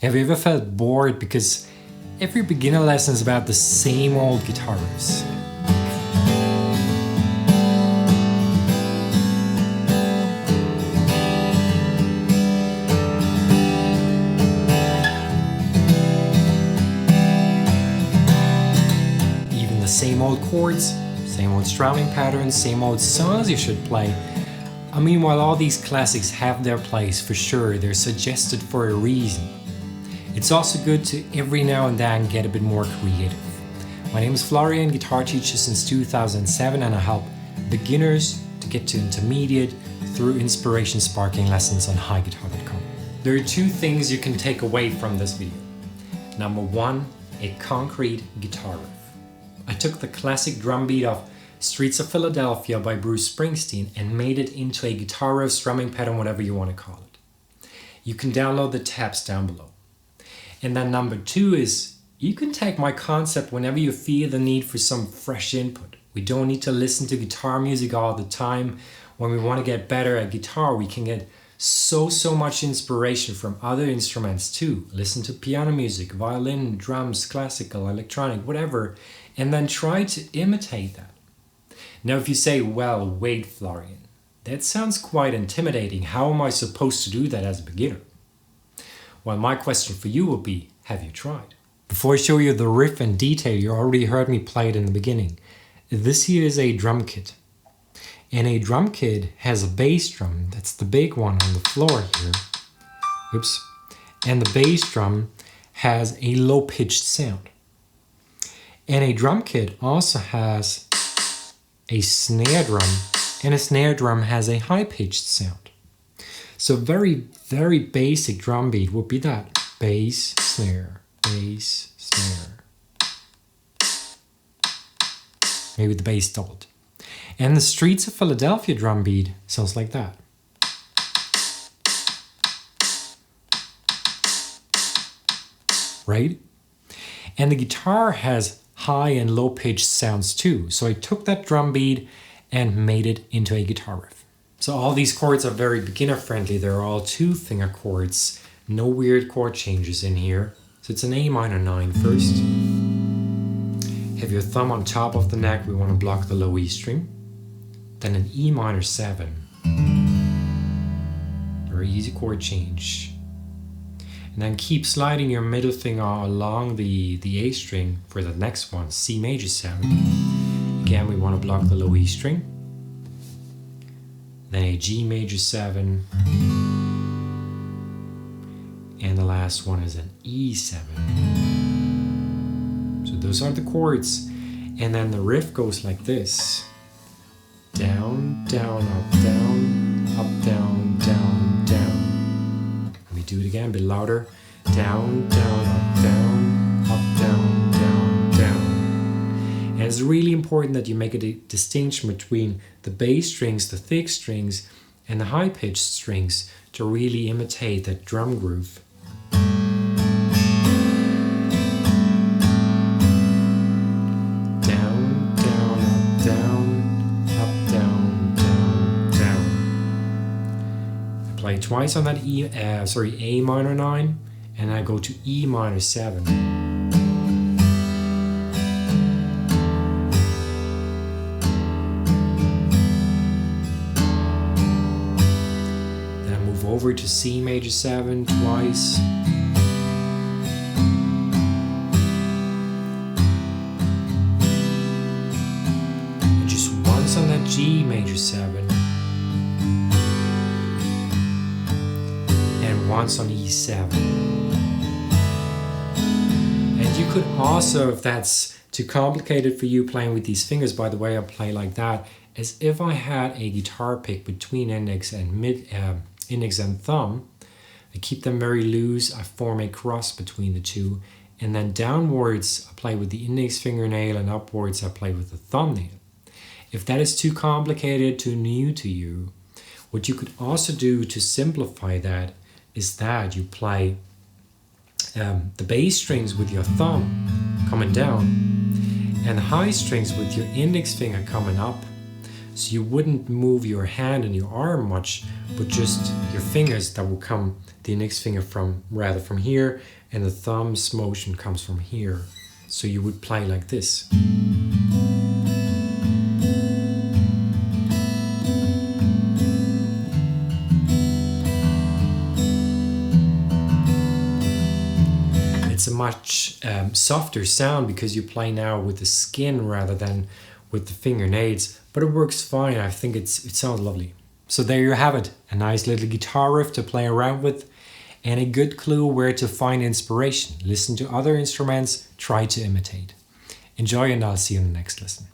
Have you ever felt bored because every beginner lesson is about the same old guitar riffs? Even the same old chords, same old strumming patterns, same old songs you should play. I mean, while all these classics have their place for sure, they're suggested for a reason. It's also good to every now and then get a bit more creative. My name is Florian, guitar teacher since 2007, and I help beginners to get to intermediate through inspiration-sparking lessons on highguitar.com. There are two things you can take away from this video. Number one, a concrete guitar riff. I took the classic drum beat of Streets of Philadelphia by Bruce Springsteen and made it into a guitar riff, strumming pattern, whatever you want to call it. You can download the tabs down below. And then number two is, you can take my concept whenever you feel the need for some fresh input. We don't need to listen to guitar music all the time. When we want to get better at guitar, we can get so much inspiration from other instruments too. Listen to piano music, violin, drums, classical, electronic, whatever, and then try to imitate that. Now if you say, well, wait, Florian, that sounds quite intimidating. How am I supposed to do that as a beginner? Well, my question for you will be, have you tried? Before I show you the riff in detail, you already heard me play it in the beginning. This here is a drum kit. And a drum kit has a bass drum, that's the big one on the floor here. Oops. And the bass drum has a low-pitched sound. And a drum kit also has a snare drum, and a snare drum has a high-pitched sound. So very basic drum beat would be that. Bass, snare, bass, snare. Maybe the bass doubled. And the Streets of Philadelphia drum beat sounds like that. Right? And the guitar has high and low pitched sounds too. So I took that drum beat and made it into a guitar riff. So all these chords are very beginner friendly. They're all 2-finger chords. No weird chord changes in here. So it's an A minor 9 first. Have your thumb on top of the neck. We want to block the low E string. Then an E minor 7. Very easy chord change. And then keep sliding your middle finger along the A string for the next one, C major 7. Again, we want to block the low E string. Then a G major 7, and the last one is an E7. So those are the chords, and then the riff goes like this. Down, down, up, down, up, down, down, down. Let me do it again, a bit louder. Down, down, up, down, up, down, down, down. And it's really important that you make a distinction between the bass strings, the thick strings, and the high-pitched strings to really imitate that drum groove. Down, down, up, down, up, down, down, down. I play twice on that A minor 9, and I go to E minor 7. Over to C major 7 twice. And just once on that G major 7. And once on E7. And you could also, if that's too complicated for you playing with these fingers, by the way, I play like that, as if I had a guitar pick between index and index and thumb. I keep them very loose. I form a cross between the two, and then downwards I play with the index fingernail, and upwards I play with the thumbnail. If that is too complicated, too new to you, what you could also do to simplify that is that you play the bass strings with your thumb coming down and the high strings with your index finger coming up. So you wouldn't move your hand and your arm much, but just your your fingers, that will come the index finger from here, and the thumb's motion comes from here. So you would play like this. It's a much softer sound because you play now with the skin rather than with the fingernails, but it works fine. I think it sounds lovely. So there you have it, a nice little guitar riff to play around with, and a good clue where to find inspiration. Listen to other instruments, try to imitate. Enjoy, and I'll see you in the next lesson.